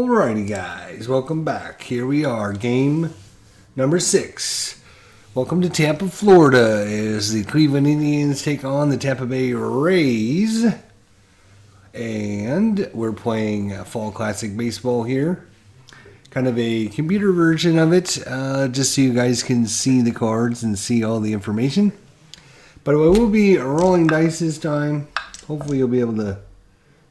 Alrighty, guys, welcome back. Here we are, game number 6. Welcome to Tampa, Florida, as the Cleveland Indians take on the Tampa Bay Rays. And we're playing Fall Classic Baseball here. Kind of a computer version of it, just so you guys can see the cards and see all the information. But it will be rolling dice this time. Hopefully you'll be able to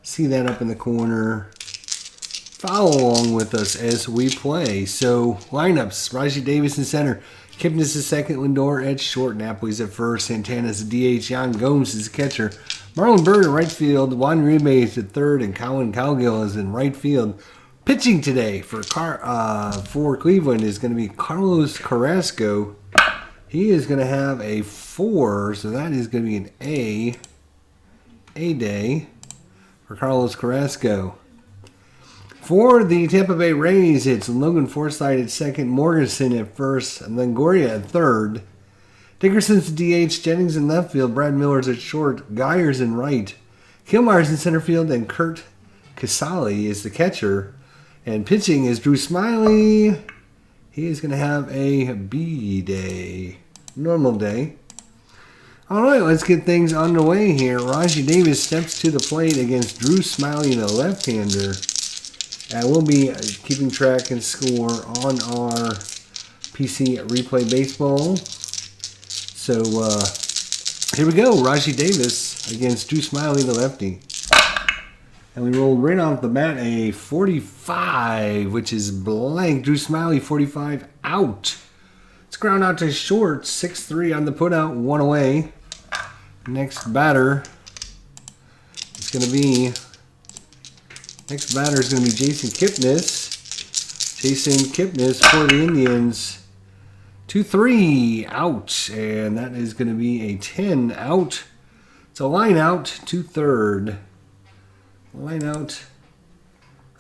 see that up in the corner. Follow along with us as we play. So, lineups. Rajai Davis in center. Kipnis is second. Lindor at short. Napoli's at first. Santana's at DH. Yan Gomes is the catcher. Marlon Byrd at right field. Juan Uribe is at third. And Colin Cowgill is in right field. Pitching today for Cleveland is going to be Carlos Carrasco. He is going to have a 4, so that is going to be an A day for Carlos Carrasco. For the Tampa Bay Rays, it's Logan Forsythe at second, Morganson at first, and then Goria at third. Dickerson's the DH, Jennings in left field, Brad Miller's at short, Geyer's in right, Kilmar's in center field, and Kurt Casali is the catcher. And pitching is Drew Smiley. He is going to have a B day, normal day. All right, let's get things underway here. Rajai Davis steps to the plate against Drew Smiley, the left-hander. And we'll be keeping track and score on our PC Replay Baseball. So here we go. Rajai Davis against Drew Smiley, the lefty. And we rolled right off the bat a 45, which is blank. Drew Smiley, 45, out. It's ground out to short, 6-3 on the putout, 1 away. Next batter is going to be Jason Kipnis. Jason Kipnis for the Indians. 2-3 out, and that is going to be a 10 out. It's a line out to third. Line out.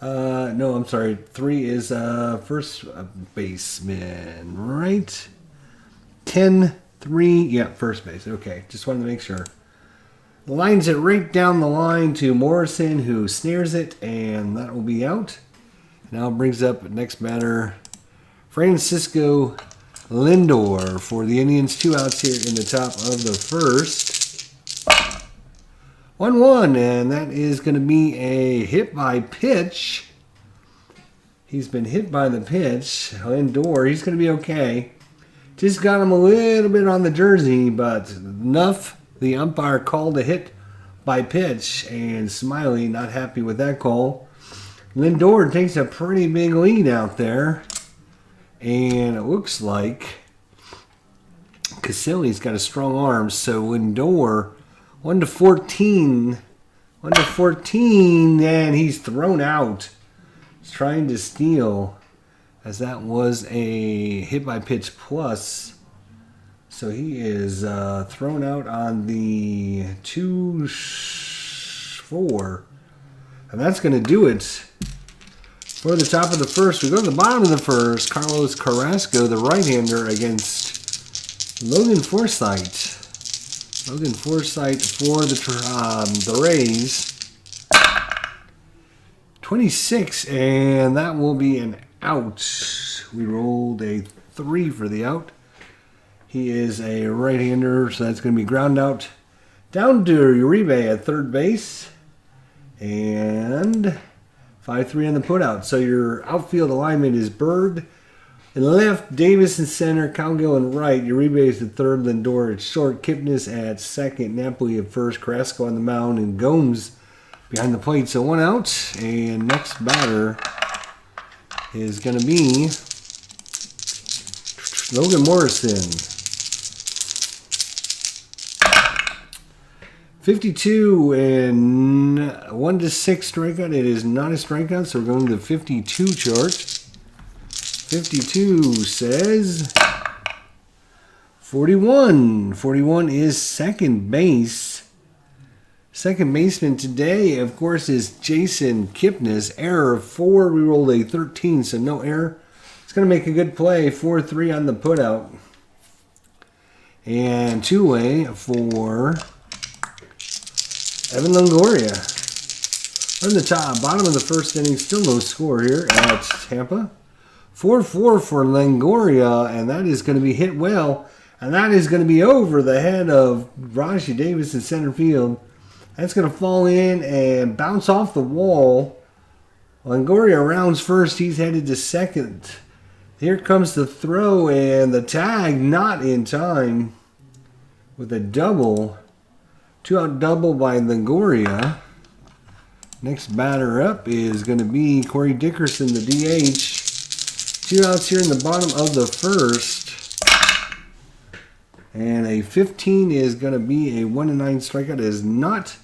No, I'm sorry. 3 is first baseman, right? 10-3. Yeah, first base. Okay, just wanted to make sure. The lines it right down the line to Morrison, who snares it, and that will be out. Now brings up next batter, Francisco Lindor for the Indians. 2 outs here in the top of the first. 1-1, and that is going to be a hit by pitch. He's been hit by the pitch. Lindor, he's going to be okay. Just got him a little bit on the jersey, but enough. The umpire called a hit by pitch, and Smiley not happy with that call. Lindor takes a pretty big lead out there, and it looks like Casilli's got a strong arm, so Lindor 1-14, and he's thrown out. He's trying to steal, as that was a hit by pitch plus. So he is thrown out on the 2-4. And that's going to do it for the top of the first. We go to the bottom of the first. Carlos Carrasco, the right-hander, against Logan Forsythe. Logan Forsythe for the Rays. 26, and that will be an out. We rolled a 3 for the out. He is a right-hander, so that's going to be ground out. Down to Uribe at third base. And 5-3 on the putout. So your outfield alignment is Bird in left, Davis in center, Cowgill in right, Uribe is at third, Lindor at short, Kipnis at second, Napoli at first, Carrasco on the mound, and Gomes behind the plate. So 1 out, and next batter is going to be Logan Morrison. 52 and 1-6 strikeout. It is not a strikeout, so we're going to the 52 chart. 52 says 41. 41 is second base. Second baseman today, of course, is Jason Kipnis. Error of 4. We rolled a 13, so no error. It's going to make a good play. 4-3 on the putout. And two-way for Evan Longoria. On the bottom of the first inning, still no score here at Tampa. 4-4 for Longoria, and that is going to be hit well. And that is going to be over the head of Rajai Davis in center field. That's going to fall in and bounce off the wall. Longoria rounds first. He's headed to second. Here comes the throw and the tag, not in time, with a double. 2-out double by Longoria. Next batter up is going to be Corey Dickerson, the DH. 2 outs here in the bottom of the first. And a 15 is going to be a 1-9 strikeout. It is not.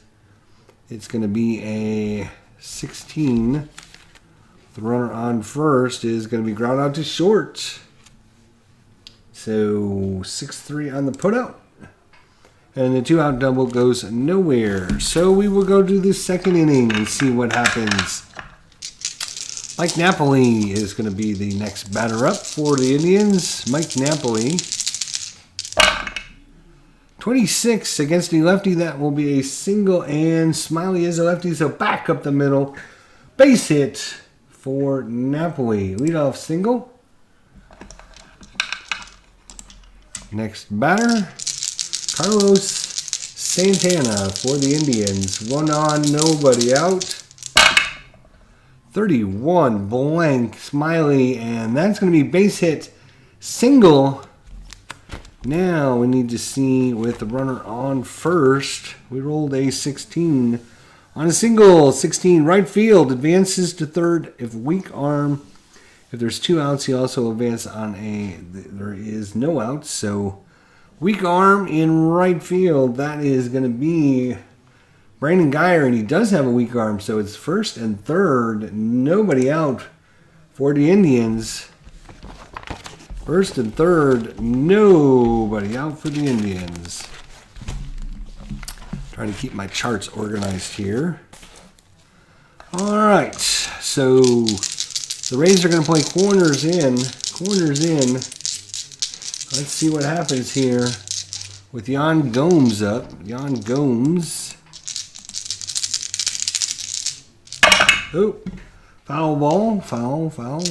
It's going to be a 16. The runner on first is going to be ground out to short. So 6-3 on the putout. And the 2-out double goes nowhere. So we will go to the second inning and see what happens. Mike Napoli is going to be the next batter up for the Indians. Mike Napoli. 26 against the lefty. That will be a single, and Smiley is a lefty, so back up the middle. Base hit for Napoli. Leadoff single. Next batter, Carlos Santana for the Indians. 1 on, nobody out. 31 blank Smiley, and that's going to be base hit single. Now we need to see with the runner on first. We rolled a 16 on a single. 16 right field, advances to third if weak arm. If there's 2 outs, he also advances on a, there is no outs, so weak arm in right field. That is going to be Brandon Guyer, and he does have a weak arm, so it's first and third. Nobody out for the Indians. First and third, nobody out for the Indians. Trying to keep my charts organized here. All right, so the Rays are going to play corners in. Corners in. Let's see what happens here with Yan Gomes up. Yan Gomes. Oh, foul ball. Foul.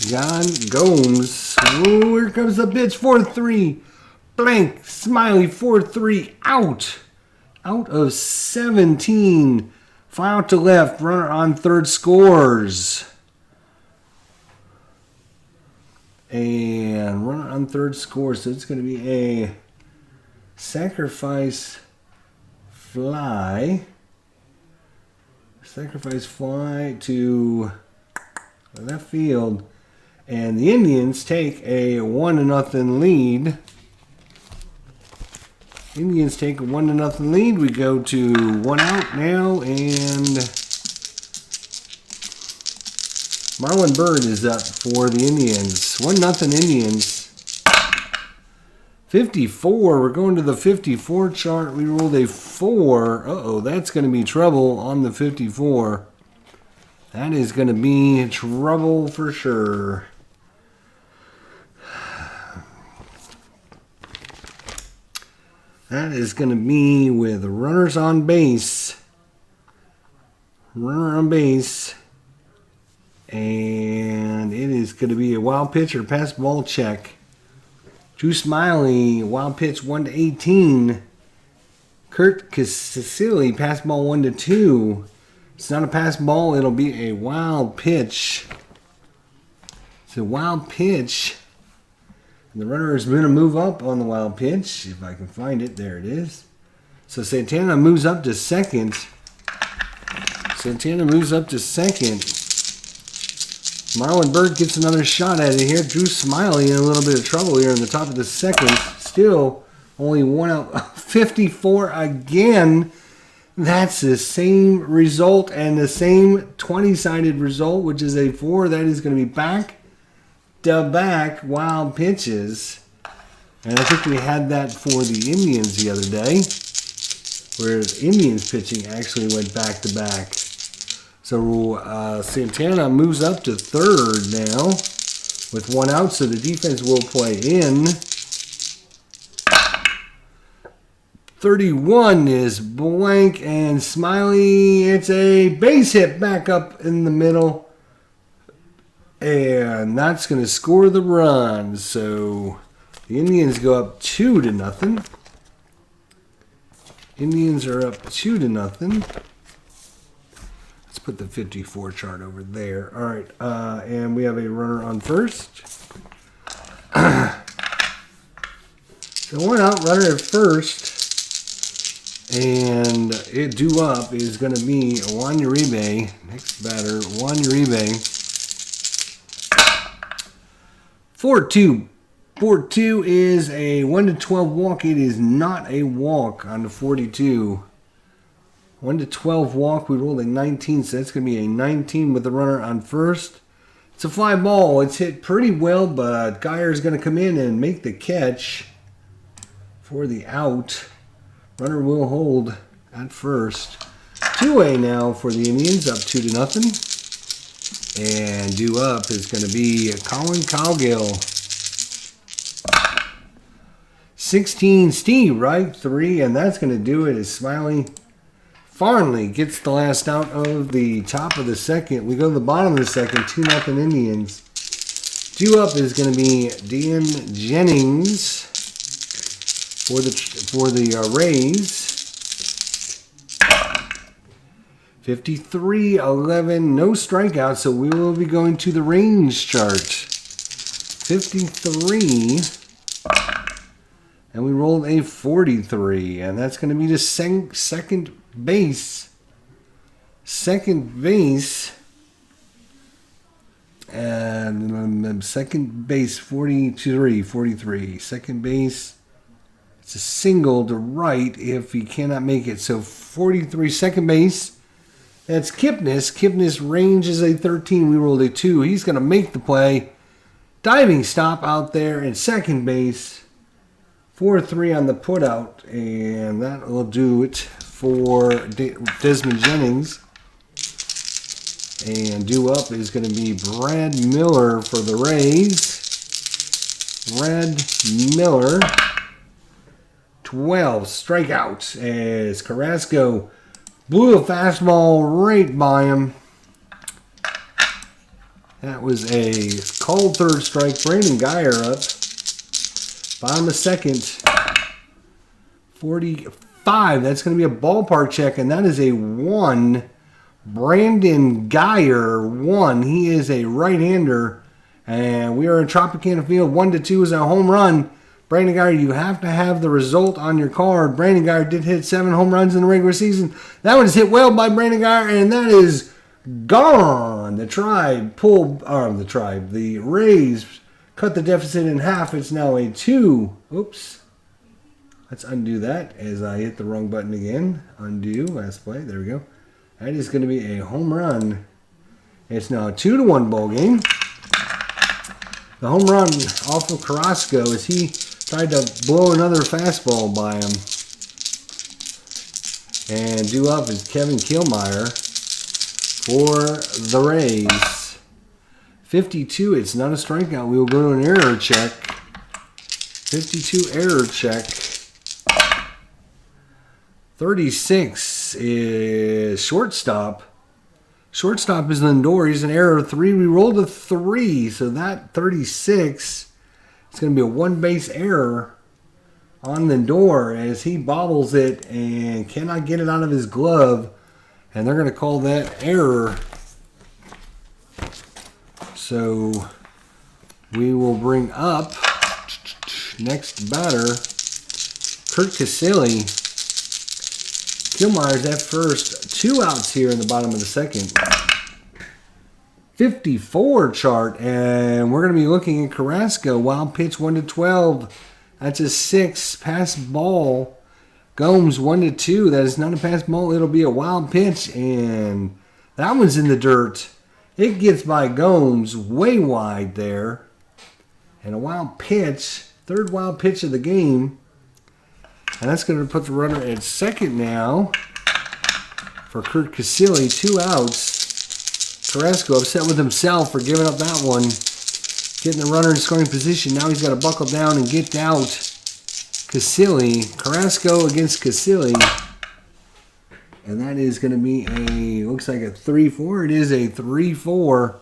Yan Gomes. Oh, here comes the pitch. 4-3. Blank. Smiley. 4-3. Out. Out of 17. Fly out to left. Runner on third scores. And runner on third scores. So it's going to be a sacrifice fly. Sacrifice fly to left field. And the Indians take a 1-0 lead. Indians take a 1-0 lead. We go to 1 out now, and Marlon Byrd is up for the Indians. 1-0 Indians. 54. We're going to the 54 chart. We rolled a 4. Uh-oh, that's going to be trouble on the 54. That is going to be trouble for sure. That is going to be with runners on base. Runner on base. And it is going to be a wild pitch or pass ball check. Drew Smiley, wild pitch 1-18. Kurt Casilli, pass ball 1-2. It's not a pass ball, it'll be a wild pitch. It's a wild pitch. And the runner is going to move up on the wild pitch. If I can find it, there it is. So Santana moves up to second. Marlon Byrd gets another shot at it here. Drew Smiley in a little bit of trouble here in the top of the second. Still only 1 out. 54 again. That's the same result and the same 20-sided result, which is a 4. That is going to be back-to-back wild pitches. And I think we had that for the Indians the other day, whereas Indians pitching actually went back-to-back. So Santana moves up to third now with 1 out, so the defense will play in. 31 is blank and Smiley. It's a base hit back up in the middle. And that's going to score the run. So the Indians go up 2-0. Indians are up 2-0. Let's put the 54 chart over there. All right. And we have a runner on first. So one out, runner at first. And it due up is going to be Juan Uribe. Next batter, Juan Uribe. 4-2. 4-2 is a 1-12 walk. It is not a walk on the 42. 1-12 walk. We rolled a 19, so that's going to be a 19 with the runner on first. It's a fly ball. It's hit pretty well, but Geyer is going to come in and make the catch for the out. Runner will hold at first. 2-A now for the Indians, up 2-0. And due up is going to be Colin Cowgill. 16, Steve Wright, 3, and that's going to do it as Smiley Farnley gets the last out of the top of the second. We go to the bottom of the second, 2-0 Indians. Due up is going to be Dan Jennings for the Rays. 53-11, no strikeouts, so we will be going to the range chart. 53, and we rolled a 43, and that's going to be the second base. Second base. And second base, 43. Second base. It's a single to right if he cannot make it. So 43, second base. That's Kipnis. Kipnis range is a 13. We rolled a 2. He's going to make the play. Diving stop out there in second base. 4-3 on the putout. And that will do it for Desmond Jennings. And due up is going to be Brad Miller for the Rays. Brad Miller. 12 strikeouts as Carrasco blew a fastball right by him. That was a called third strike. Brandon Geyer up. Bottom of second. 45. That's going to be a ballpark check, and that is a 1. Brandon Geyer, 1. He is a right-hander, and we are in Tropicana Field. 1-2 is a home run. Brandon Geyer, you have to have the result on your card. Brandon Geyer did hit 7 home runs in the regular season. That one is hit well by Brandon Geyer, and that is gone. The Rays cut the deficit in half. It's now a 2. Oops. Let's undo that as I hit the wrong button again. Undo, last play. There we go. That is going to be a home run. It's now a 2-1 ball game. The home run off of Carrasco as he tried to blow another fastball by him. And due up is Kevin Killmeyer for the Rays. 52, it's not a strikeout. We will go to an error check. 52 error check. 36 is shortstop. Shortstop is Lindor. He's an error 3. We rolled a 3, so that 36 is going to be a one-base error on Lindor as he bobbles it and cannot get it out of his glove. And they're going to call that error. So we will bring up next batter, Kurt Casilli. Killmeyer's at first. 2 outs here in the bottom of the second. 54 chart, and we're going to be looking at Carrasco. Wild pitch 1-12. That's a 6. Pass ball. Gomes 1-2. That is not a pass ball. It'll be a wild pitch, and that one's in the dirt. It gets by Gomes way wide there. And a wild pitch. Third wild pitch of the game. And that's going to put the runner at second now for Kurt Casilli. 2 outs. Carrasco upset with himself for giving up that one. Getting the runner in scoring position. Now he's got to buckle down and get out. Casilli. Carrasco against Casilli. And that is going to be looks like a 3-4. It is a 3-4.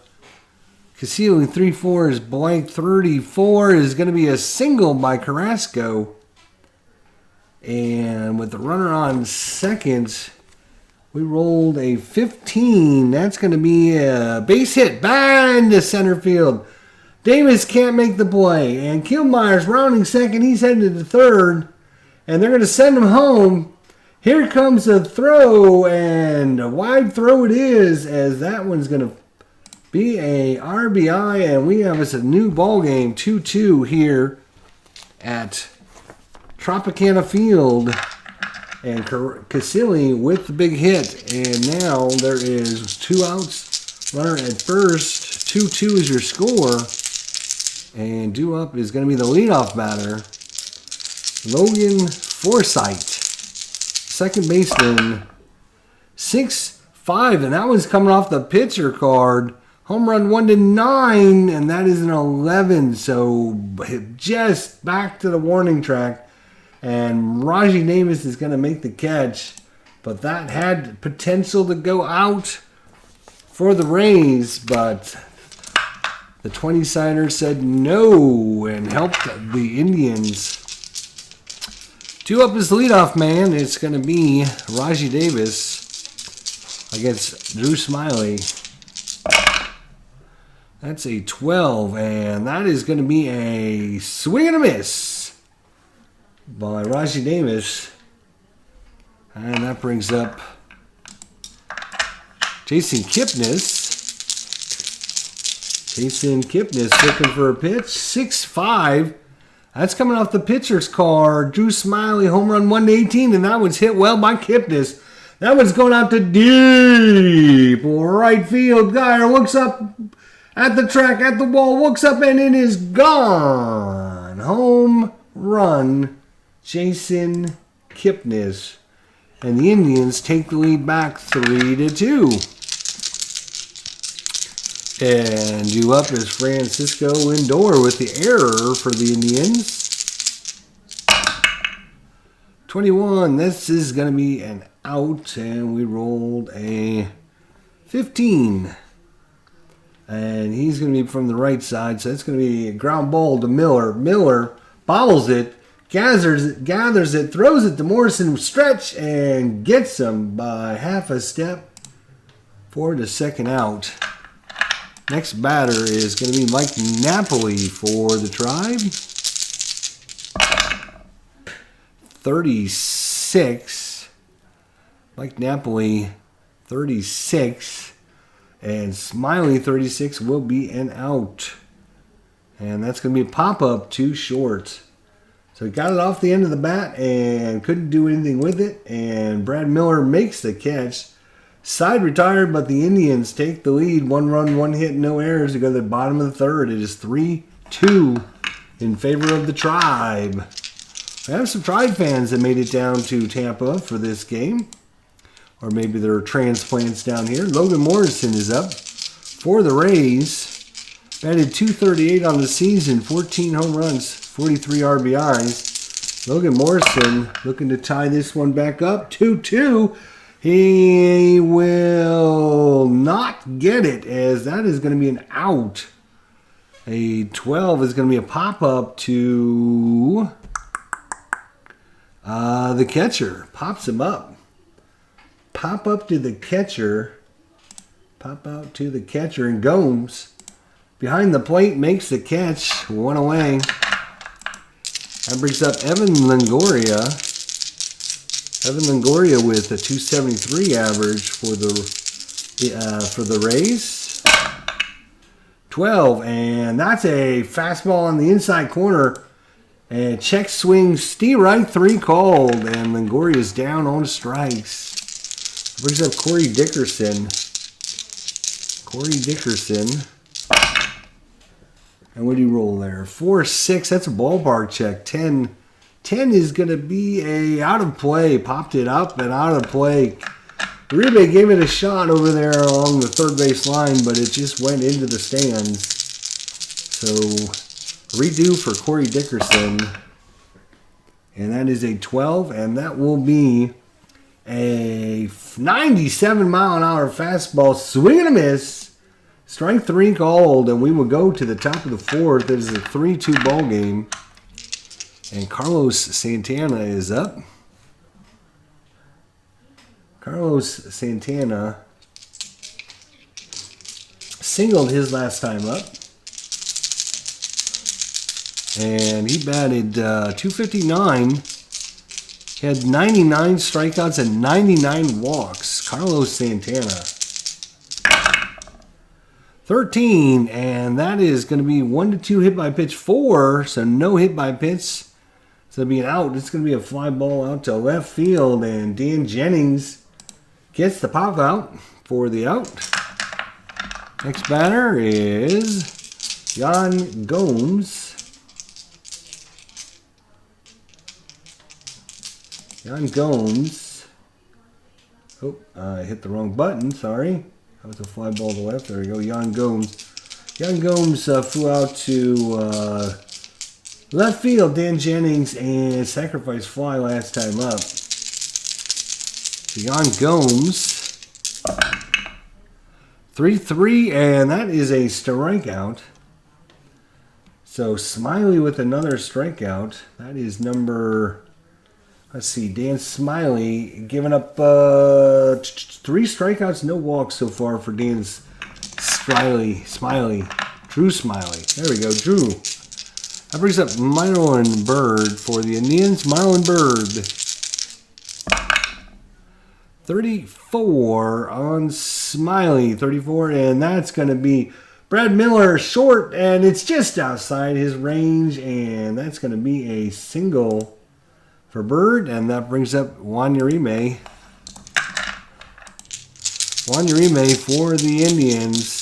Casilli 3-4 is blank. 34 is going to be a single by Carrasco. And with the runner on second, we rolled a 15. That's going to be a base hit. Back into center field. Davis can't make the play. And Killmeyer's rounding second. He's headed to third. And they're going to send him home. Here comes a throw. And a wide throw it is, as that one's going to be a RBI. And we have us a new ball game. 2-2 here at Tropicana Field. And Casilli with the big hit. And now there is 2 outs. Runner at first. 2-2 is your score. And due up is going to be the leadoff batter, Logan Forsythe. Second baseman. 6-5. And that one's coming off the pitcher card. Home run 1-9. And that is an 11. So just back to the warning track. And Raji Davis is going to make the catch. But that had potential to go out for the Rays. But the 20-sider said no and helped the Indians. Due up is the leadoff man. It's going to be Raji Davis against Drew Smiley. That's a 12. And that is going to be a swing and a miss by Raji Davis. And that brings up Jason Kipnis. Jason Kipnis looking for a pitch. 6-5. That's coming off the pitcher's card. Drew Smiley, home run 1-18. And that one's hit well by Kipnis. That one's going out to deep right field. Geyer looks up at the track, at the wall, looks up, and it is gone. Home run. Jason Kipnis. And the Indians take the lead back 3-2. And due up is Francisco Lindor with the error for the Indians. 21. This is going to be an out. And we rolled a 15. And he's going to be from the right side. So it's going to be a ground ball to Miller. Miller bobbles it. Gathers it, throws it to Morrison, stretch, and gets him by half a step for the second out. Next batter is going to be Mike Napoli for the Tribe. 36. Mike Napoli, 36. And Smiley, 36, will be an out. And that's going to be a pop-up too short. So he got it off the end of the bat and couldn't do anything with it. And Brad Miller makes the catch. Side retired, but the Indians take the lead. 1 run, 1 hit, no errors to go to the bottom of the third. It is 3-2 in favor of the Tribe. We have some Tribe fans that made it down to Tampa for this game. Or maybe they're transplants down here. Logan Morrison is up for the Rays. Batted .238 on the season, 14 home runs, 43 RBIs. Logan Morrison looking to tie this one back up. 2-2. He will not get it, as that is going to be an out. A 12 is going to be a pop-up to the catcher. Pops him up. Pop up to the catcher. Pop out to the catcher, and Gomes behind the plate makes the catch. 1 away. That brings up Evan Longoria. Evan Longoria with a .273 average for the Rays. 12, and that's a fastball on the inside corner. And check swing, Steve Wright, 3 called, and Longoria's down on strikes. Brings up Corey Dickerson. And what do you roll there? 4-6. That's a ballpark check. 10 is going to be a out of play. Popped it up and out of play. Uribe gave it a shot over there along the third base line, but it just went into the stands. So redo for Corey Dickerson. And that is a 12, and that will be a 97-mile-an-hour fastball. Swing and a miss. Strike 3 called, and we will go to the top of the 4th. It is a 3-2 ball game. And Carlos Santana is up. Carlos Santana singled his last time up. And he batted .259. He had 99 strikeouts and 99 walks. Carlos Santana. 13, and that is going to be 1-2 hit by pitch 4, so no hit by pitch. So it'll be an out. It's going to be a fly ball out to left field, and Dan Jennings gets the pop out for the out. Next batter is Yan Gomes. Yan Gomes. Oh, I hit the wrong button. Sorry. That was a fly ball to the left. There we go. Yan Gomes. Yan Gomes flew out to left field. Dan Jennings and sacrifice fly last time up. So Yan Gomes. 3-3, and that is a strikeout. So Smiley with another strikeout. That is number... Let's see, Dan Smiley giving up 3 strikeouts, no walks so far for Dan Smiley. Drew Smiley. There we go, Drew. That brings up Mylan Bird for the Indians. Mylan Bird. 34 on Smiley. 34, and that's going to be Brad Miller short, and it's just outside his range, and that's going to be a single for Bird, and that brings up Juan Urime. Juan Urime for the Indians.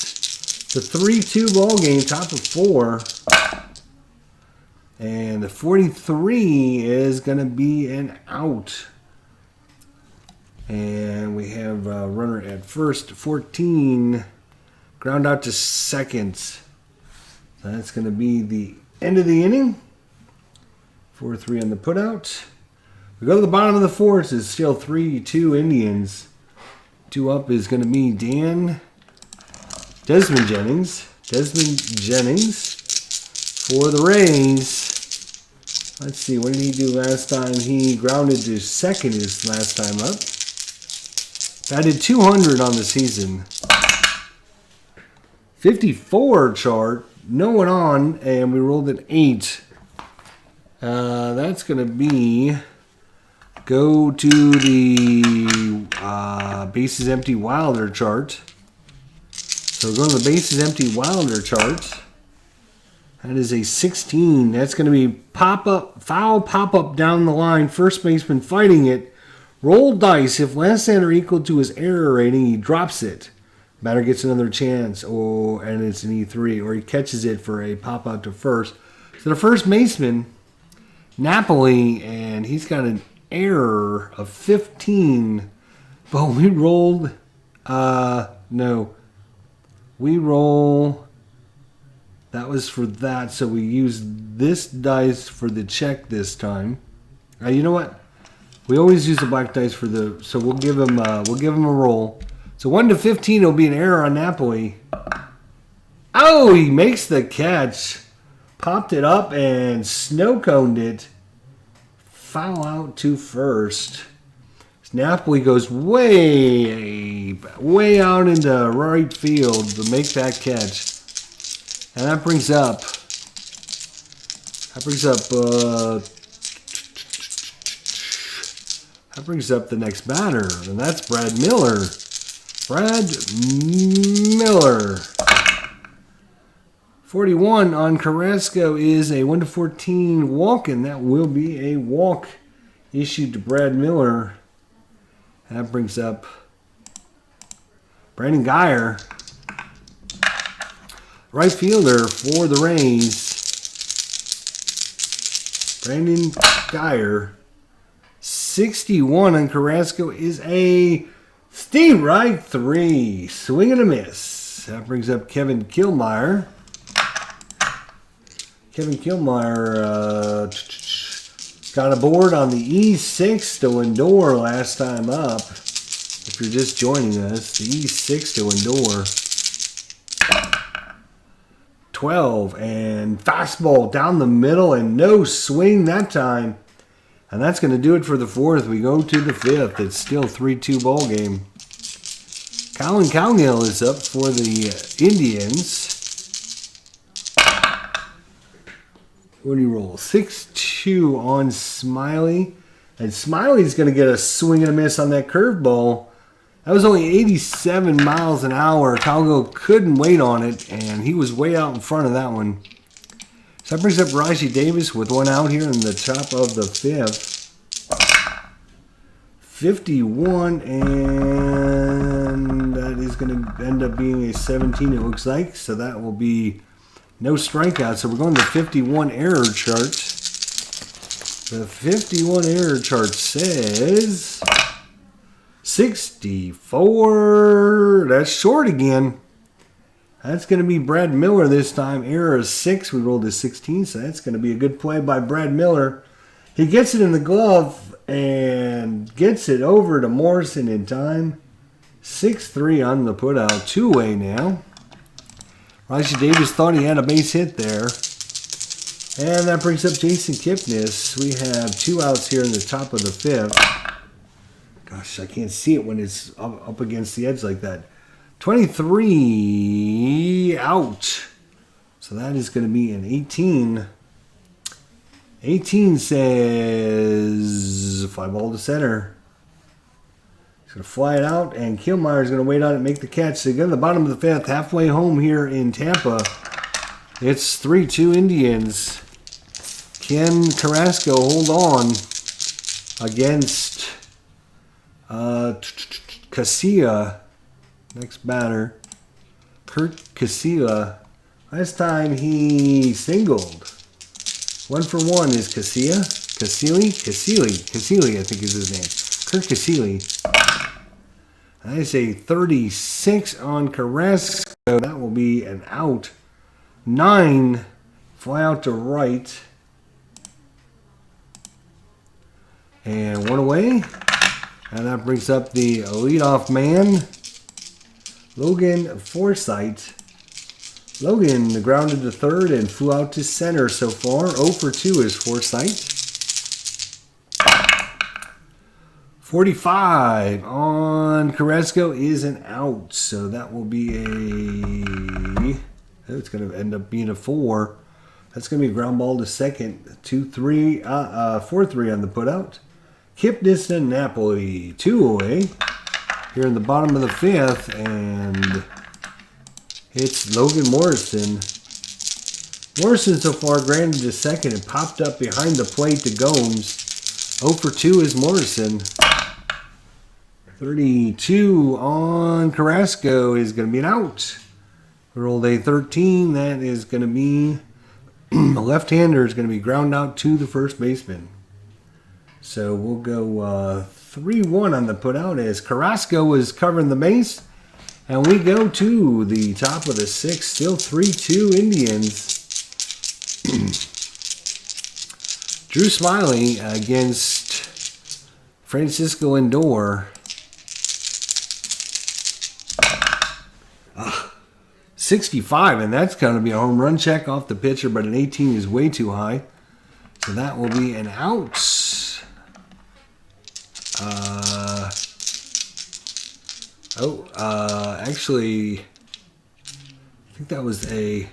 The 3-2 ball game, top of 4. And the 43 is going to be an out. And we have a runner at first. 14, ground out to second. So that's going to be the end of the inning. 4-3 on the putout. We go to the bottom of the 4th. It's still 3-2 Indians. 2 up is going to be Desmond Jennings. Desmond Jennings for the Rays. Let's see, what did he do last time? He grounded to second his last time up. Batted 200 on the season. 54 chart. No one on, and we rolled an 8. That's going to be... Go to the bases empty Wilder chart. So we're going to the bases empty Wilder chart. That is a 16. That's going to be foul pop-up down the line. First baseman fighting it. Roll dice. If less than or equal to his error rating, he drops it. Batter gets another chance, and it's an E3. Or he catches it for a pop-out to first. So the first baseman, Napoli, and he's got an error of 15, but we rolled we roll, that was for that, so we used this dice for the check this time. You know what, we always use the black dice for the, so we'll give him a roll. So 1 to 15 will be an error on Napoli. Oh, he makes the catch, popped it up and snow coned it. Foul out to first. Napoli goes way out into right field to make that catch, and that brings up the next batter, and that's Brad Miller. Brad Miller. 41 on Carrasco is a 1 to 14 walk, and that will be a walk issued to Brad Miller. And that brings up Brandon Geyer, right fielder for the Rays. Brandon Geyer, 61 on Carrasco is a strike 3. Swing and a miss. That brings up Kevin Killmeyer. Got a board on the E6 to Lindor last time up. If you're just joining us, the E6 to Lindor. 12 and fastball down the middle and no swing that time. And that's going to do it for the fourth. We go to the fifth. It's still 3-2 ball game. Colin Cowgill is up for the Indians. What do you roll? 6-2 on Smiley. And Smiley's going to get a swing and a miss on that curveball. That was only 87 miles an hour. Cowgill couldn't wait on it, and he was way out in front of that one. So that brings up Raji Davis with one out here in the top of the fifth. 51, and that is going to end up being a 17, it looks like. So that will be no strikeout. So we're going to the 51 error chart. The 51 error chart says 64. That's short again. That's going to be Brad Miller this time. Error is 6. We rolled a 16, so that's going to be a good play by Brad Miller. He gets it in the glove and gets it over to Morrison in time. 6-3 on the putout. Two-way now. Raji Davis thought he had a base hit there. And that brings up Jason Kipnis. We have 2 outs here in the top of the fifth. Gosh, I can't see it when it's up against the edge like that. 23 out. So that is going to be an 18. 18 says fly ball to center. He's going to fly it out, and Killmeyer is going to wait on it and make the catch. So you go to the bottom of the fifth, halfway home here in Tampa. It's 3-2 Indians. Can Carrasco hold on against Casilla? Next batter, Kurt Casilla. Last time he singled. 1 for 1 is Casilla. Casilli, I think is his name. Kurt Casilli. I say 36 on Carrasco. That will be an out. 9. Fly out to right. And 1 away. And that brings up the leadoff man, Logan Forsythe. Logan grounded to third and flew out to center so far. 0 for 2 is Forsythe. 45 on Carrasco is an out. So that will be a... It's going to end up being a 4. That's going to be a ground ball to second. 4-3 on the putout. Kipnis and Napoli. 2 away. Here in the bottom of the fifth, and it's Logan Morrison. Morrison so far grounded to second and popped up behind the plate to Gomes. 0 for 2 is Morrison. 32 on Carrasco is going to be an out. We rolled a 13. That is going to be a left-hander is going to be ground out to the first baseman. So we'll go 3-1 on the putout as Carrasco is covering the base. And we go to the top of the sixth. Still 3-2 Indians. Drew Smiley against Francisco Lindor. 65, and that's going to be a home run check off the pitcher, but an 18 is way too high. So that will be an out. Actually, I think that was a...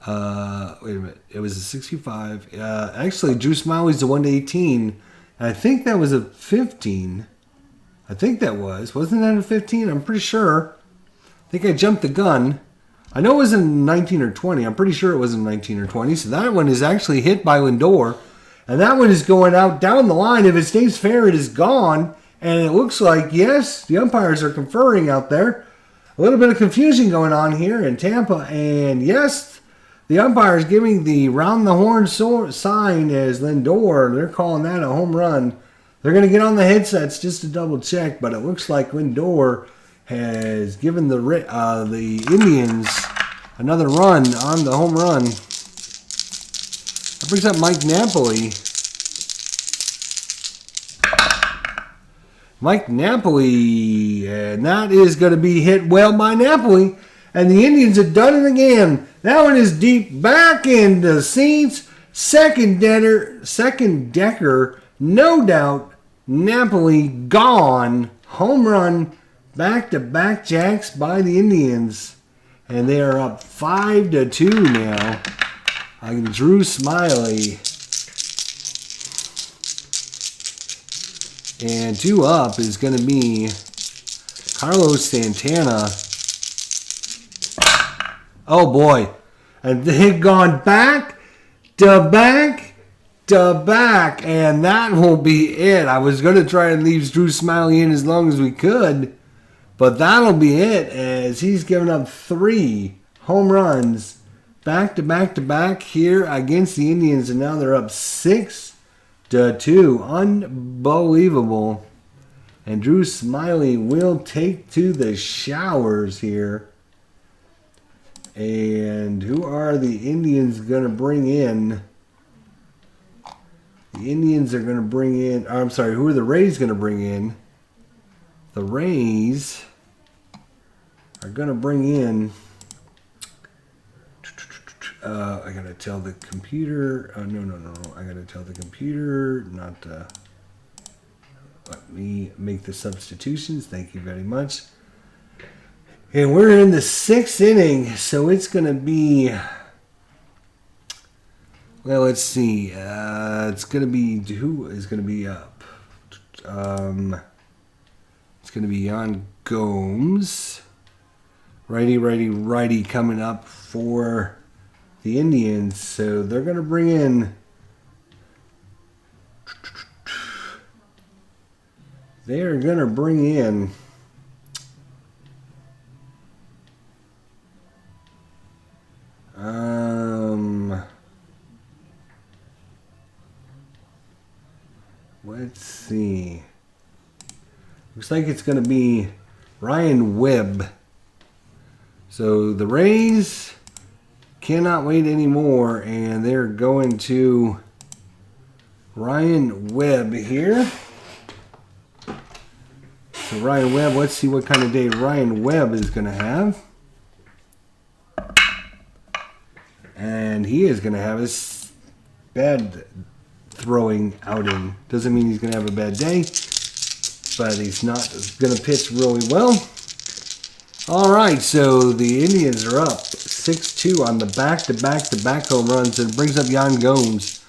wait a minute. It was a 65. Actually, Drew Smiley's the 1-18. And I think that was a 15. I think that was. Wasn't that a 15? I'm pretty sure. I think I jumped the gun. I know it was in 19 or 20. I'm pretty sure it was in 19 or 20. So that one is actually hit by Lindor. And that one is going out down the line. If it stays fair, it is gone. And it looks like, yes, the umpires are conferring out there. A little bit of confusion going on here in Tampa. And yes, the umpires giving the round the horn sign as Lindor. They're calling that a home run. They're going to get on the headsets just to double check. But it looks like Lindor has given the Indians another run on the home run. brings up Mike Napoli. Mike Napoli, and that is going to be hit well by Napoli. And the Indians have done it again. That one is deep back in the seats. Second decker, no doubt. Napoli gone. Home run, back-to-back jacks by the Indians. And they are up 5-2 now. Drew Smiley. And 2 up is going to be Carlos Santana. Oh boy. And they've gone back to back to back. And that will be it. I was going to try and leave Drew Smiley in as long as we could. But that'll be it, as he's given up 3 home runs back to back to back here against the Indians. And now they're up 6-2. Unbelievable. And Drew Smiley will take to the showers here. And who are the Indians going to bring in? The Indians are going to bring in... I'm sorry, who are the Rays going to bring in? The Rays are going to bring in... I got to tell the computer... no. I got to tell the computer not to... Let me make the substitutions. Thank you very much. And we're in the 6th inning, so it's going to be... Well, let's see. It's going to be... Who is going to be up? It's going to be Yan Gomes. Righty coming up for the Indians. So they're going to bring in... They are going to bring in... Let's see. Looks like it's going to be Ryan Webb. So the Rays cannot wait anymore, and they're going to Ryan Webb here. So Ryan Webb, let's see what kind of day Ryan Webb is going to have. And he is going to have his bad throwing outing. Doesn't mean he's going to have a bad day, but he's not going to pitch really well. All right, so the Indians are up 6-2 on the back-to-back-to-back home runs, and it brings up Yan Gomes.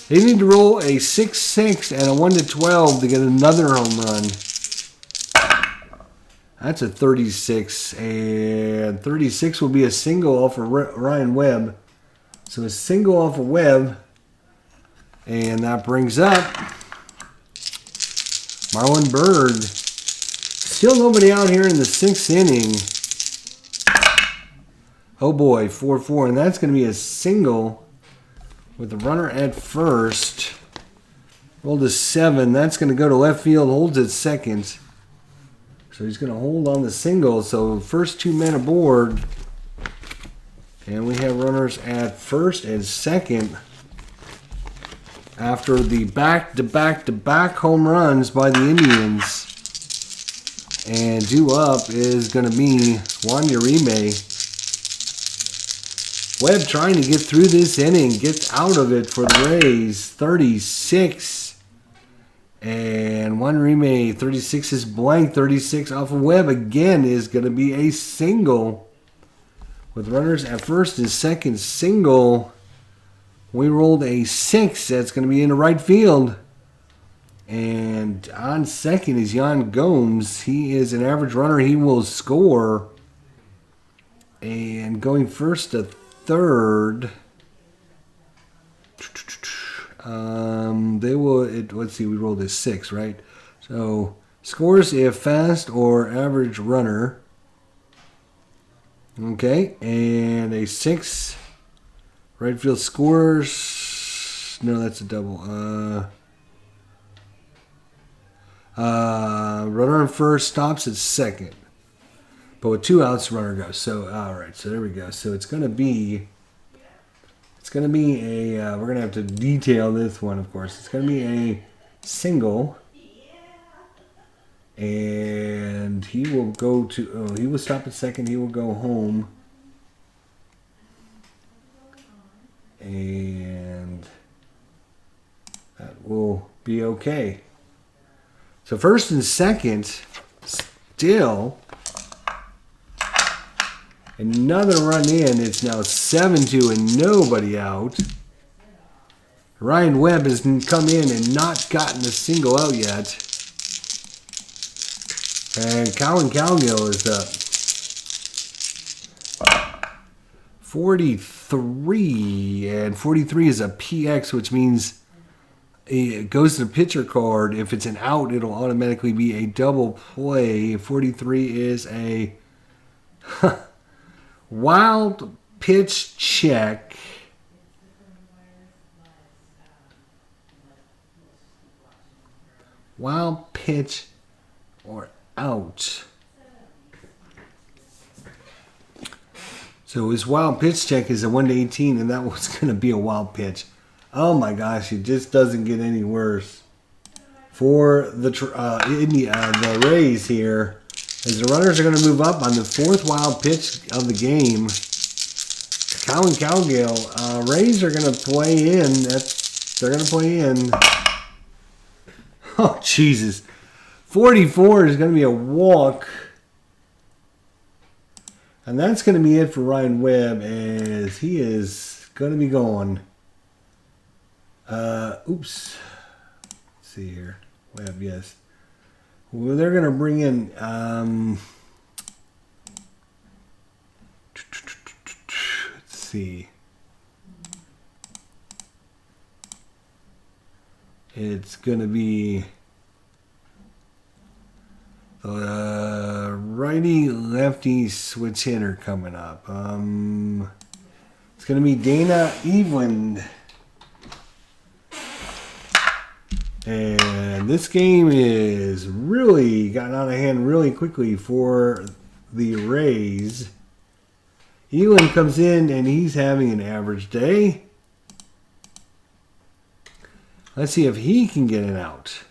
They need to roll a 6-6 and a 1-12 to get another home run. That's a 36, and 36 will be a single off of Ryan Webb. So a single off of Webb, and that brings up Marlon Byrd. Still nobody out here in the 6th inning. Oh boy, 4-4, and that's going to be a single with the runner at first. Rolled a 7. That's going to go to left field, holds at second. So he's going to hold on the single. So first 2 men aboard. And we have runners at first and second after the back-to-back-to-back home runs by the Indians. And due up is going to be Juan Urime. Webb trying to get through this inning, gets out of it for the Rays. 36. And Juan Urime, 36 is blank. 36 off of Webb again is going to be a single. With runners at first and second, single. We rolled a 6. That's going to be in the right field. And on second is Yan Gomes. He is an average runner. He will score. And going first to third. They will. Let's see. We rolled a 6, right? So scores if fast or average runner. Okay, and a 6. Right field scores. No, that's a double. Runner in first stops at second. But with 2 outs, runner goes. So, all right, so there we go. So it's going to be It's going to be a, we're going to have to detail this one, of course. It's going to be a single. And he will go to, he will stop at second. He will go home. And that will be okay. So first and second, still another run in. It's now 7-2 and nobody out. Ryan Webb has come in and not gotten a single out yet. And Colin Cowgill is up. 43, and 43 is a PX, which means it goes to the pitcher card. If it's an out, it'll automatically be a double play. 43 is a wild pitch check. Wild pitch or out. So his wild pitch check is a 1-18, and that was going to be a wild pitch. Oh my gosh, it just doesn't get any worse for the Rays here, as the runners are going to move up on the fourth wild pitch of the game. Colin Cowgill, Rays are going to play in. They're going to play in. Oh Jesus, 44 is going to be a walk. And that's going to be it for Ryan Webb, as he is going to be gone. Oops. Let's see here. Webb, yes. Well, they're going to bring in... let's see. It's going to be... righty-lefty switch hitter coming up. It's going to be Dana Eveland. And this game is really gotten out of hand really quickly for the Rays. Eveland comes in and he's having an average day. Let's see if he can get it out.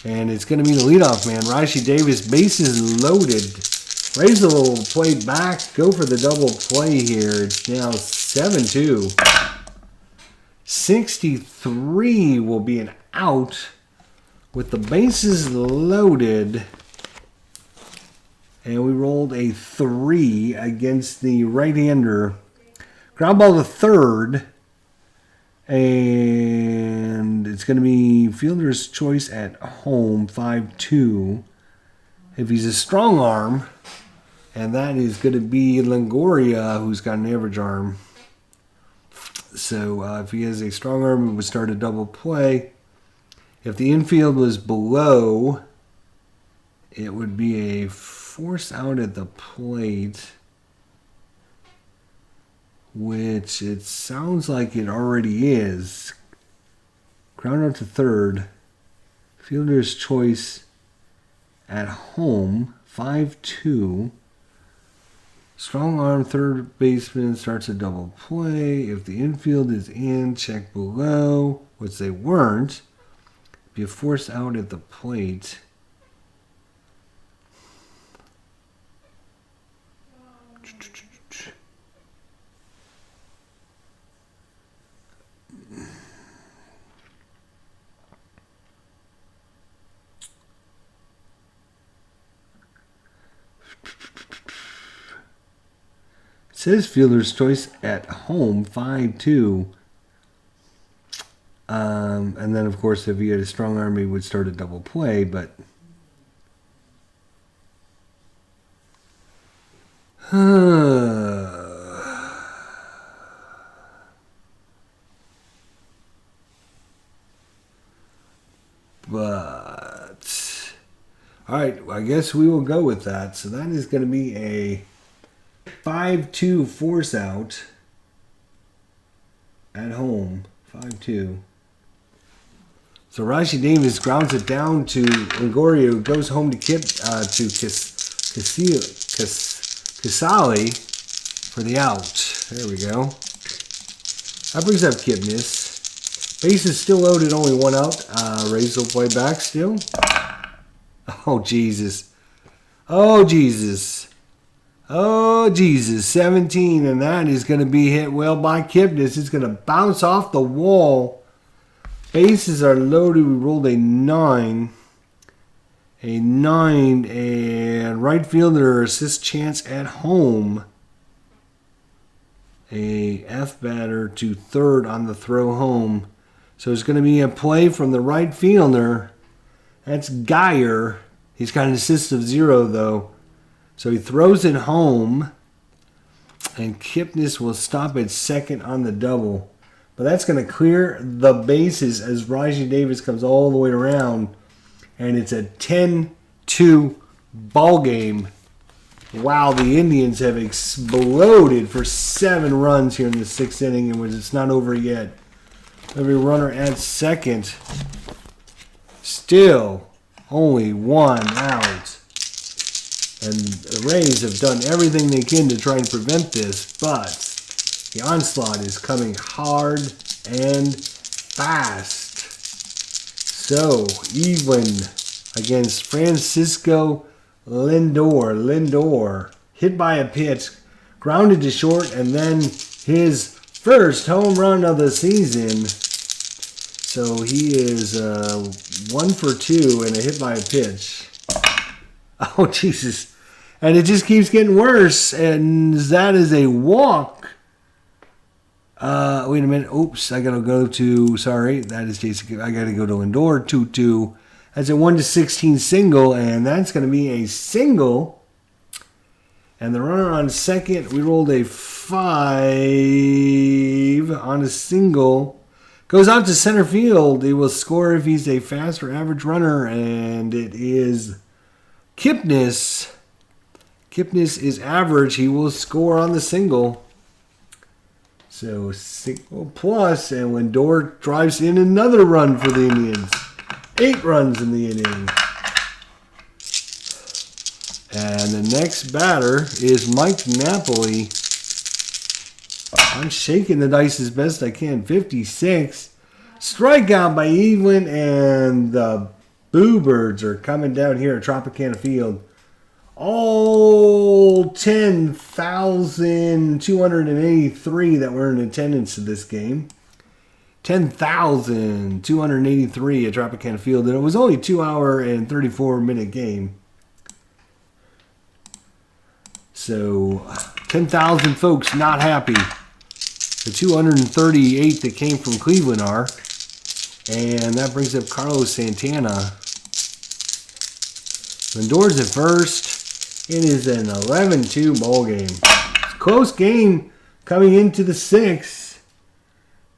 And it's going to be the leadoff man, Rashi Davis, bases loaded. Rays will play back, go for the double play here. It's now 7-2. 63 will be an out with the bases loaded. And we rolled a 3 against the right-hander. Ground ball to third. And it's going to be fielder's choice at home, 5-2. If he's a strong arm, and that is going to be Longoria, who's got an average arm. So if he has a strong arm, it would start a double play. If the infield was below, it would be a force out at the plate, which it sounds like it already is. Ground out to third. Fielder's choice at home, 5-2. Strong arm third baseman starts a double play. If the infield is in, check below, which they weren't. Be a force out at the plate. It says fielder's choice at home, 5-2. And then, of course, if he had a strong arm, he would start a double play, but... But... Alright, I guess we will go with that. So that is going to be a 5-2 force out at home. 5-2. So Rashi Davis grounds it down to Longoria, who goes home to Casali for the out. There we go. That brings up Kipnis. Base is still loaded, only one out. Rays will play back still. Oh, Jesus. Oh, Jesus. Oh, Jesus. 17, and that is going to be hit well by Kipnis. It's going to bounce off the wall. Bases are loaded. We rolled a 9. A 9, and right fielder assist chance at home. A F batter to third on the throw home. So it's going to be a play from the right fielder. That's Geyer. He's got an assist of 0, though. So he throws it home. And Kipnis will stop at second on the double. But that's going to clear the bases as Rajai Davis comes all the way around. And it's a 10-2 ball game. Wow, the Indians have exploded for 7 runs here in the 6th inning, and it's not over yet. Every runner at second. Still only 1 out. And the Rays have done everything they can to try and prevent this, but the onslaught is coming hard and fast. So, Evelyn against Francisco Lindor. Lindor hit by a pitch, grounded to short, and then his first home run of the season. So he is 1 for 2 and a hit by a pitch. Oh, Jesus. And it just keeps getting worse, and that is a walk. Wait a minute. Oops, I got to go to, sorry, that is Jason. I got to go to Lindor, 2-2. That's a 1-16 single, and that's going to be a single. And the runner on second, we rolled a 5 on a single. Goes out to center field. He will score if he's a fast or average runner, and it is Kipnis. Kipnis is average. He will score on the single. So, single plus, and Lindor drives in another run for the Indians. 8 runs in the inning. And the next batter is Mike Napoli. I'm shaking the dice as best I can. 56. Strikeout by Evelyn, and the Boo Birds are coming down here at Tropicana Field. All 10,283 that were in attendance at this game. 10,283 at Tropicana Field. And it was only a 2-hour and 34-minute game. So, 10,000 folks not happy. The 238 that came from Cleveland are. And that brings up Carlos Santana. Lindor's at first. It is an 11-2 ball game. It's a close game coming into the 6th.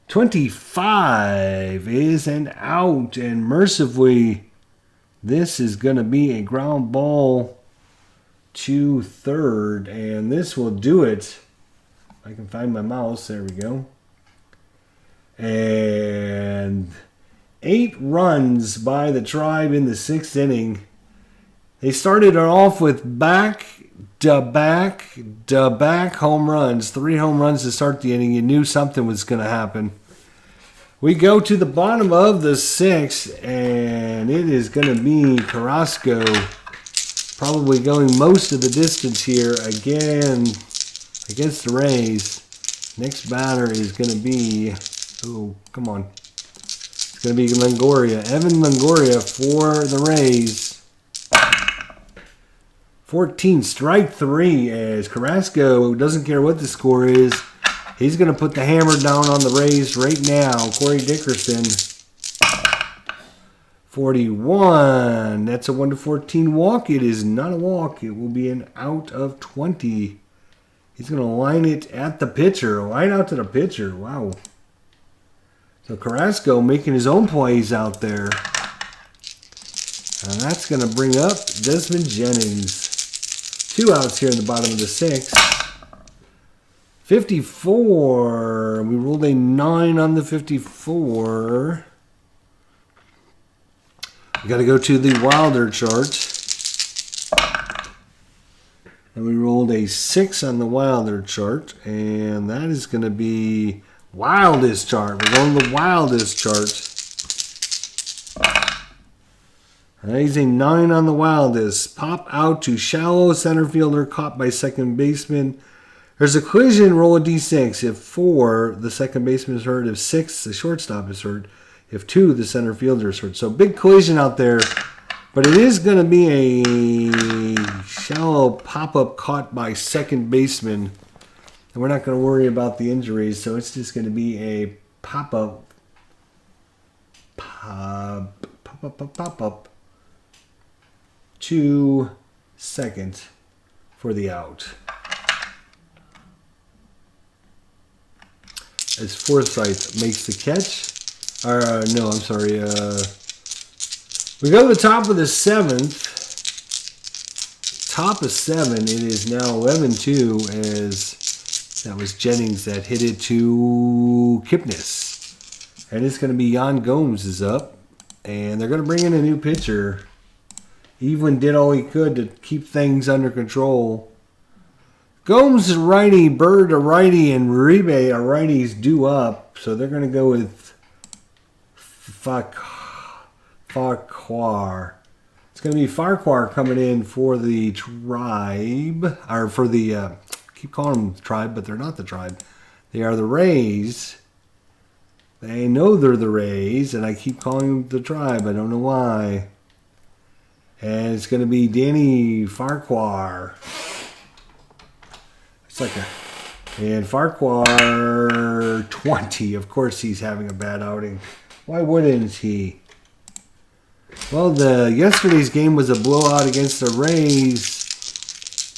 25 is an out, and mercifully, this is going to be a ground ball to third, and this will do it. I can find my mouse. There we go. And 8 runs by the Tribe in the 6th inning. They started off with back-to-back home runs. 3 home runs to start the inning. You knew something was going to happen. We go to the bottom of the 6th, and it is going to be Carrasco probably going most of the distance here again against the Rays. Next batter is going to be, oh, come on. It's going to be Longoria. Evan Longoria for the Rays. 14, strike 3 as Carrasco doesn't care what the score is. He's going to put the hammer down on the Rays right now. Corey Dickerson. 41. That's a 1-14 walk. It is not a walk. It will be an out of 20. He's going to line it at the pitcher. Line out to the pitcher. Wow. So Carrasco making his own plays out there. And that's going to bring up Desmond Jennings. 2 outs here in the bottom of the 6th. 54. We rolled a 9 on the 54. We got to go to the Wilder chart. And we rolled a 6 on the Wilder chart. And that is going to be Wildest chart. We're going to the wildest chart. He's a 9 on the wildest. Pop out to shallow center fielder caught by second baseman. There's a collision, roll a d6. If 4, the second baseman is hurt. If 6, the shortstop is hurt. If 2, the center fielder is hurt. So big collision out there. But it is going to be a shallow pop-up caught by second baseman. And we're not going to worry about the injuries. So it's just going to be a pop-up. Pop-up. To second for the out. As Forsythe makes the catch. No, I'm sorry. We go to the top of the 7th. Top of 7. It is now 11-2 as that was Jennings that hit it to Kipnis. And it's going to be Yan Gomes is up. And they're going to bring in a new pitcher. Evelyn did all he could to keep things under control. Gomes is righty, Bird a righty, and Uribe a righties due up. So they're going to go with Farquhar. It's going to be Farquhar coming in for the Tribe. Or for the, keep calling them the Tribe, but they're not the Tribe. They are the Rays. They know they're the Rays, and I keep calling them the Tribe. I don't know why. And it's going to be Danny Farquhar. It's like a... And Farquhar 20. Of course he's having a bad outing. Why wouldn't he? Well, yesterday's game was a blowout against the Rays.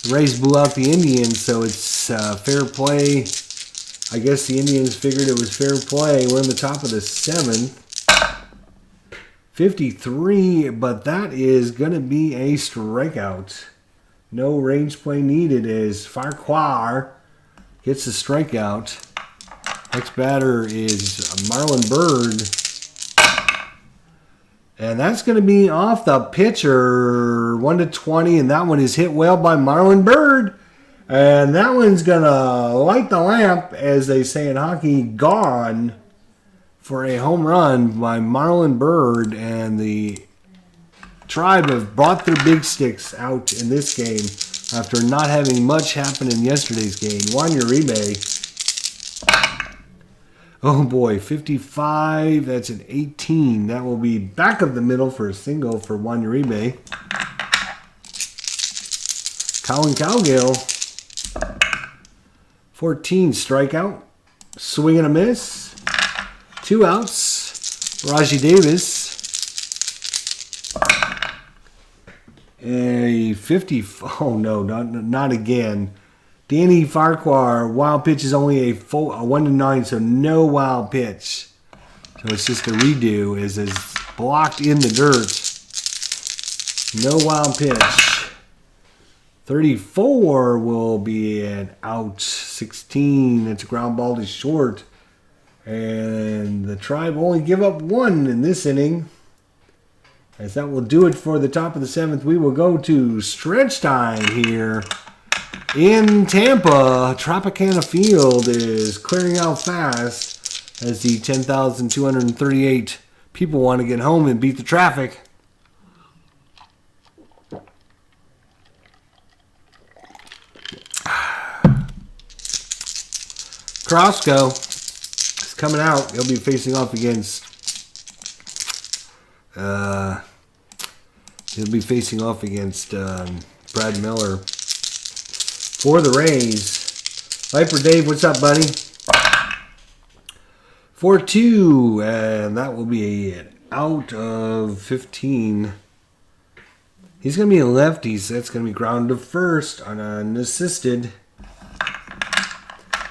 The Rays blew out the Indians, so it's fair play. I guess the Indians figured it was fair play. We're in the top of the 7th. 53, but that is going to be a strikeout. No range play needed as Farquhar gets the strikeout. Next batter is Marlon Bird. And that's going to be off the pitcher, 1-20, and that one is hit well by Marlon Bird. And that one's going to light the lamp, as they say in hockey, gone. For a home run by Marlon Bird, and the Tribe have brought their big sticks out in this game after not having much happen in yesterday's game. Juan Uribe. Oh boy, 55. That's an 18. That will be back of the middle for a single for Juan Uribe. Colin Cowgill. 14 strikeout. Swing and a miss. 2 outs. Raji Davis. A 50. Oh no, not again. Danny Farquhar. Wild pitch is only a 1-9, so no wild pitch. So it's just a redo. Is blocked in the dirt. No wild pitch. 34 will be an out. 16. It's a ground ball to short. And the Tribe only give up 1 in this inning. As that will do it for the top of the 7th. We will go to stretch time here in Tampa. Tropicana Field is clearing out fast as the 10,238 people want to get home and beat the traffic. Carrasco coming out. He'll be facing off against Brad Miller for the Rays. Viper Dave, what's up, buddy? 4-2, and that will be an out of 15. He's going to be a lefty, so that's going to be ground to first on an unassisted.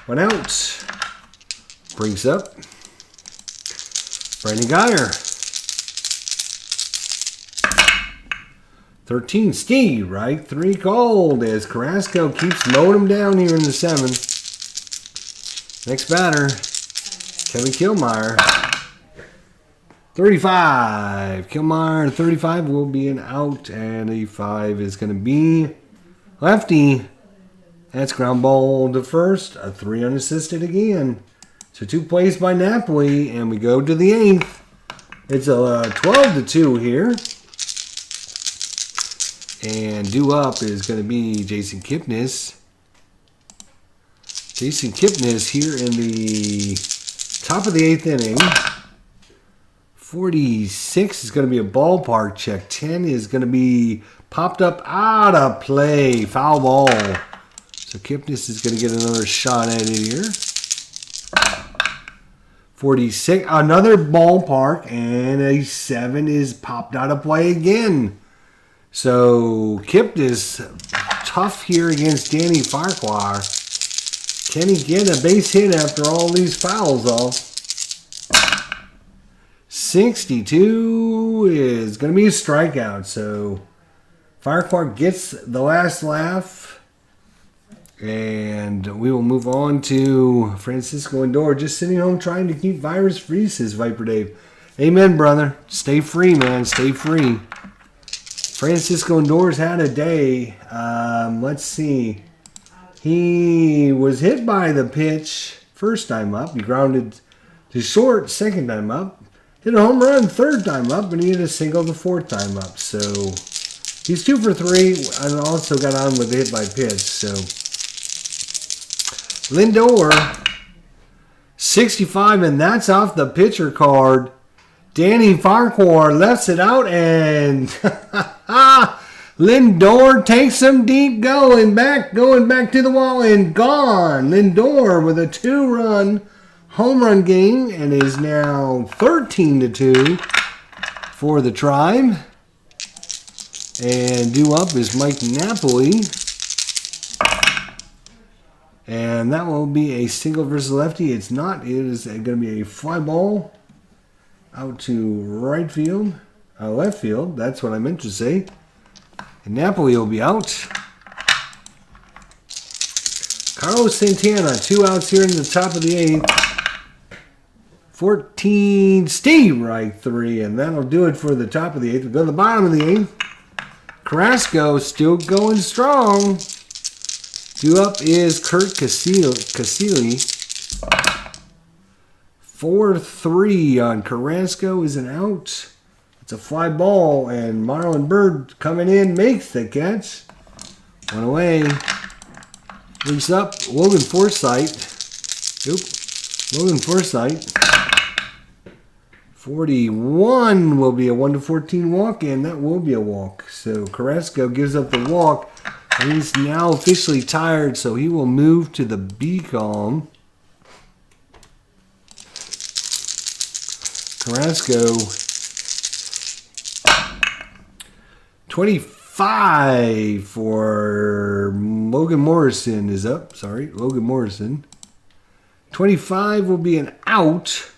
1 out. Brings up Brandon Geyer. 13, Steve, right? 3 called as Carrasco keeps mowing him down here in the 7th. Next batter, Kevin Killmeyer. 35. Killmeyer, 35 will be an out, and a 5 is going to be lefty. That's ground ball to first. A 3 unassisted again. So 2 plays by Napoli, and we go to the 8th. It's a 12-2 here. And due up is going to be Jason Kipnis. Jason Kipnis here in the top of the 8th inning. 46 is going to be a ballpark check. 10 is going to be popped up out of play. Foul ball. So Kipnis is going to get another shot at it here. 46, another ballpark, and a 7 is popped out of play again. So Kipnis tough here against Danny Farquhar. Can he get a base hit after all these fouls off? 62 is going to be a strikeout. So Farquhar gets the last laugh. And we will move on to Francisco Lindor, just sitting home trying to keep virus free, says Viper Dave. Amen, brother. Stay free, man. Stay free. Francisco Lindor's had a day. Let's see. He was hit by the pitch first time up. He grounded to short second time up. Hit a home run third time up, and he hit a single the fourth time up. So he's 2 for 3, and also got on with the hit by pitch. So Lindor, 65, and that's off the pitcher card. Danny Farquhar lefts it out, and Lindor takes him deep, going back to the wall, and gone. Lindor with a 2-run home run game, and is now 13-2 for the Tribe. And due up is Mike Napoli. And that will be a single versus lefty. It's not. It is going to be a fly ball out to right field. Left field. That's what I meant to say. And Napoli will be out. Carlos Santana, 2 outs here in the top of the 8th. 14, Steve Reich, 3. And that'll do it for the top of the 8th. We'll go to the bottom of the 8th. Carrasco still going strong. Due up is Kurt Casilli. 4-3 on Carrasco is an out. It's a fly ball, and Marlon Byrd coming in makes the catch. 1 away. Brings up Logan Forsythe. Logan Forsythe. 41 will be a 1-14 walk, and that will be a walk. So Carrasco gives up the walk. And he's now officially tired, so he will move to the B column. Carrasco, 25 for Logan Morrison is up. Sorry, Logan Morrison. 25 will be an out.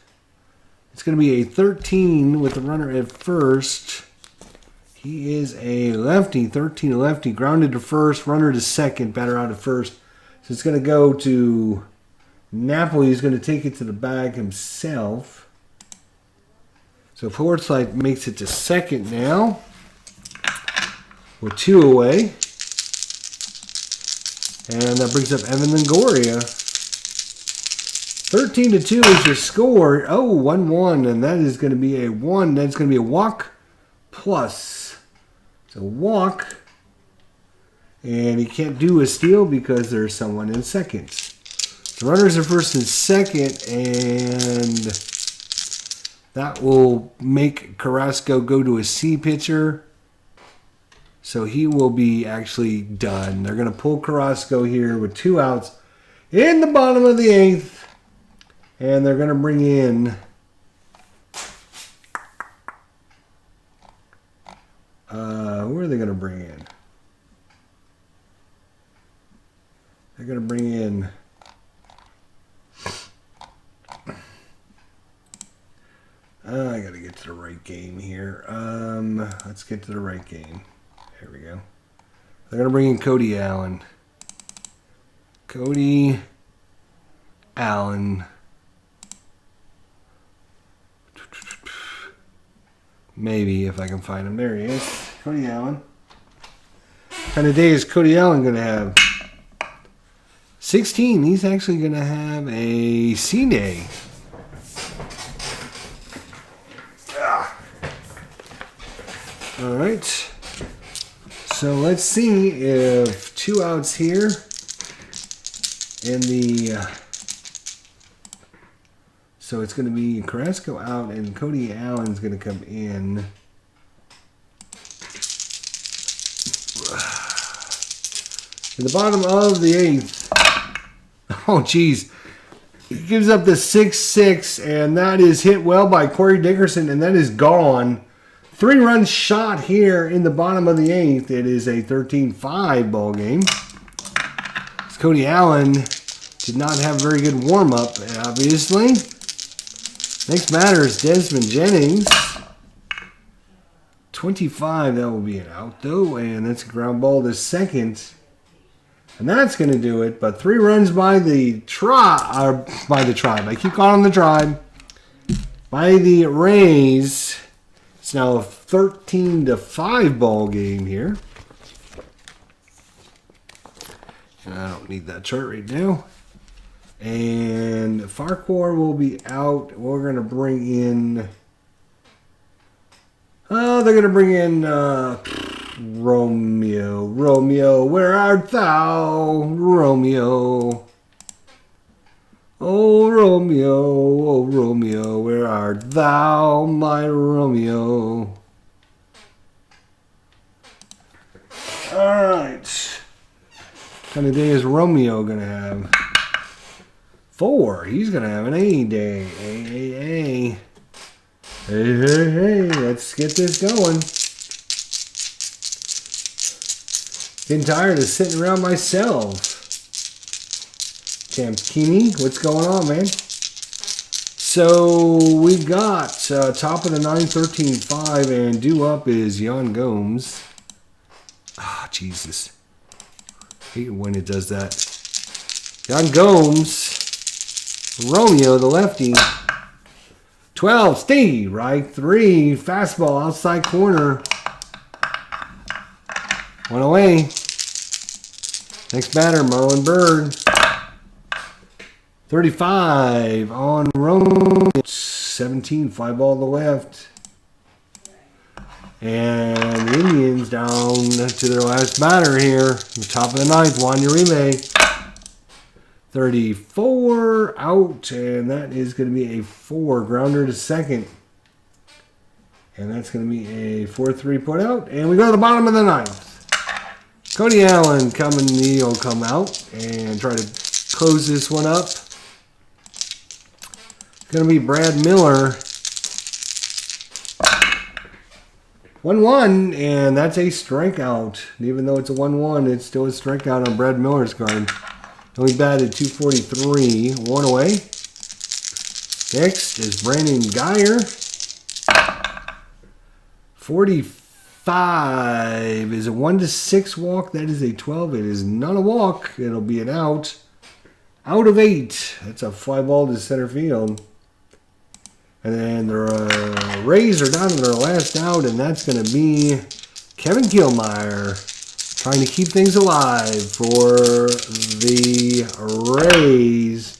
It's going to be a 13 with the runner at first. He is a lefty, 13 lefty, grounded to first, runner to second, batter out at first. So it's going to go to Napoli. He's going to take it to the bag himself. So Forsythe makes it to second now with 2 away. And that brings up Evan Longoria. 13-2 is your score. Oh, 1-1, and that is going to be a 1. That's going to be a walk plus. So walk, and he can't do a steal because there's someone in second. The runners are first and second, and that will make Carrasco go to a C pitcher. So he will be actually done. They're going to pull Carrasco here with 2 outs in the bottom of the 8th, and they're going to bring in who are they going to bring in? They're going to bring in I got to get to the right game here. Let's get to the right game. There we go. They're going to bring in Cody Allen. Cody Allen. Maybe if I can find him. There he is. Cody Allen. What kind of day is Cody Allen going to have? 16, he's actually going to have a C day. All right. So let's see if 2 outs here in the... so it's going to be Carrasco out and Cody Allen's going to come in. In the bottom of the 8th. Oh, geez. He gives up the 6-6, and that is hit well by Corey Dickerson, and that is gone. 3-run shot here in the bottom of the 8th. It is a 13-5 ball game. Cody Allen did not have a very good warm-up, obviously. Next batter is Desmond Jennings. 25, that will be an out, though, and that's a ground ball to second. And that's going to do it. But 3 runs by the tribe. I keep calling them the tribe. By the Rays. It's now a 13-5 ball game here. And I don't need that chart right now. And Farquhar will be out. We're going to bring in... oh, they're going to bring in... Romeo, Romeo, where art thou, Romeo? Oh, Romeo, where art thou, my Romeo? All right. What kind of day is Romeo going to have? 4. He's going to have an A day. A. Hey. Let's get this going. Getting tired of sitting around myself. Campini, what's going on, man? So we got top of the 9, 13-5, and due up is Yan Gomes. Ah, Jesus. I hate when it does that. Yan Gomes. Romeo, the lefty. 12, Steve, right 3. Fastball, outside corner. 1 away. Next batter, Marlon Byrd. 35 on Rome. 17, 5 ball to the left. And the Indians down to their last batter here. The top of the 9th, Juan Uribe. 34 out, and that is going to be a 4. Grounder to second. And that's going to be a 4-3 put out. And we go to the bottom of the 9th. Cody Allen coming, he'll come out and try to close this one up. It's going to be Brad Miller. 1-1, and that's a strikeout. Even though it's a 1-1, it's still a strikeout on Brad Miller's card. Only batted .243, 1 away. Next is Brandon Geyer. 45 is a 1-6 walk. That is a 12. It is not a walk. It'll be an out. Out of 8. That's a fly ball to center field. And then the Rays are down to their last out, and that's going to be Kevin Killmeyer trying to keep things alive for the Rays.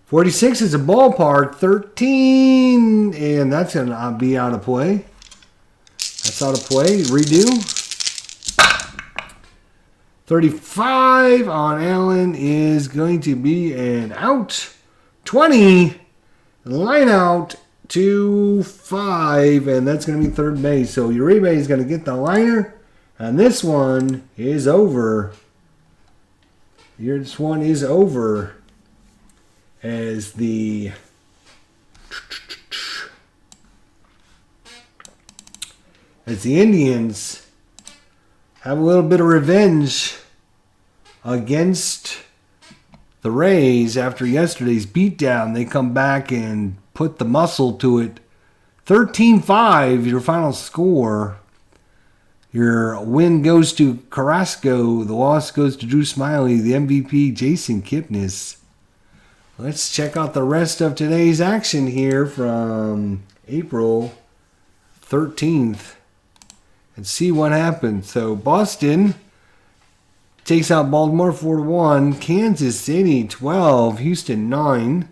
46 is a ballpark. 13, and that's going to be out of play. That's out of play. Redo. 35 on Allen is going to be an out. 20. Line out to 5. And that's going to be third base. So Uribe is going to get the liner. And this one is over. This one is over. As the... Indians have a little bit of revenge against the Rays after yesterday's beatdown. They come back and put the muscle to it. 13-5, your final score. Your win goes to Carrasco. The loss goes to Drew Smiley. The MVP, Jason Kipnis. Let's check out the rest of today's action here from April 13th. And see what happens. So Boston takes out Baltimore 4-1. Kansas City 12, Houston 9.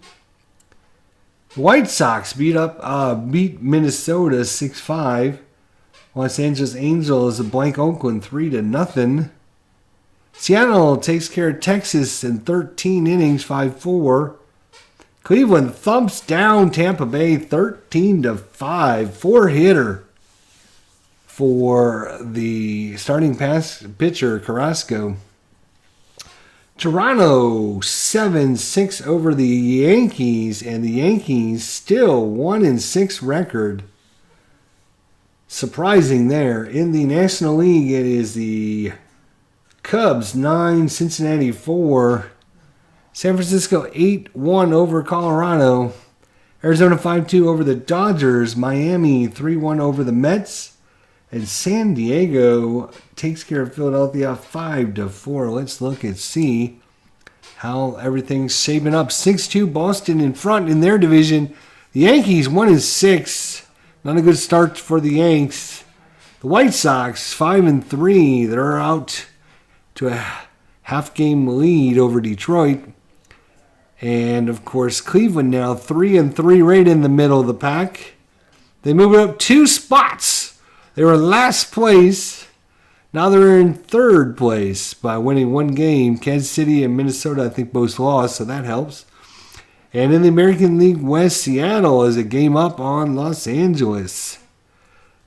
The White Sox beat Minnesota 6-5. Los Angeles Angels blank Oakland 3-0. Seattle takes care of Texas in 13 innings, 5-4. Cleveland thumps down Tampa Bay 13-5. 4-hitter for the starting pitcher Carrasco. Toronto 7-6 over the Yankees, and the Yankees still 1-6 record. Surprising there. In the National League, it is the Cubs 9, Cincinnati 4. San Francisco 8-1 over Colorado. Arizona 5-2 over the Dodgers. Miami 3-1 over the Mets. And San Diego takes care of Philadelphia 5-4. Let's look and see how everything's shaping up. 6-2 Boston in front in their division. The Yankees 1-6. Not a good start for the Yanks. The White Sox 5-3. They're out to a half-game lead over Detroit. And, of course, Cleveland now 3-3, right in the middle of the pack. They move it up 2 spots. They were last place. Now they're in third place by winning 1 game. Kansas City and Minnesota, I think, both lost, so that helps. And in the American League West, Seattle is a game up on Los Angeles.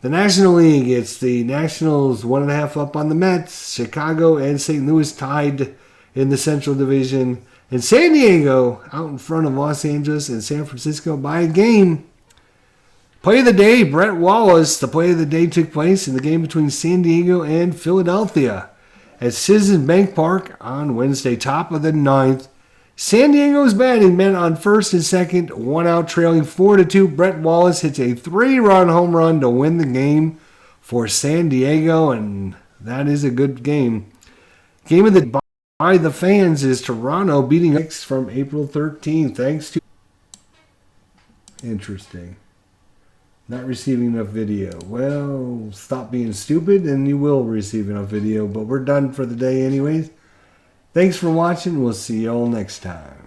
The National League, it's the Nationals 1.5 up on the Mets. Chicago and St. Louis tied in the Central Division. And San Diego out in front of Los Angeles and San Francisco by a game. Play of the day, Brett Wallace. The play of the day took place in the game between San Diego and Philadelphia at Citizens Bank Park on Wednesday, top of the 9th. San Diego's batting men on first and second, 1 out, trailing 4-2. Brett Wallace hits a 3-run home run to win the game for San Diego, and that is a good game. Game of the by the fans is Toronto beating X from April 13th. Thanks to interesting. Not receiving enough video. Well, stop being stupid and you will receive enough video, but we're done for the day anyways. Thanks for watching. We'll see you all next time.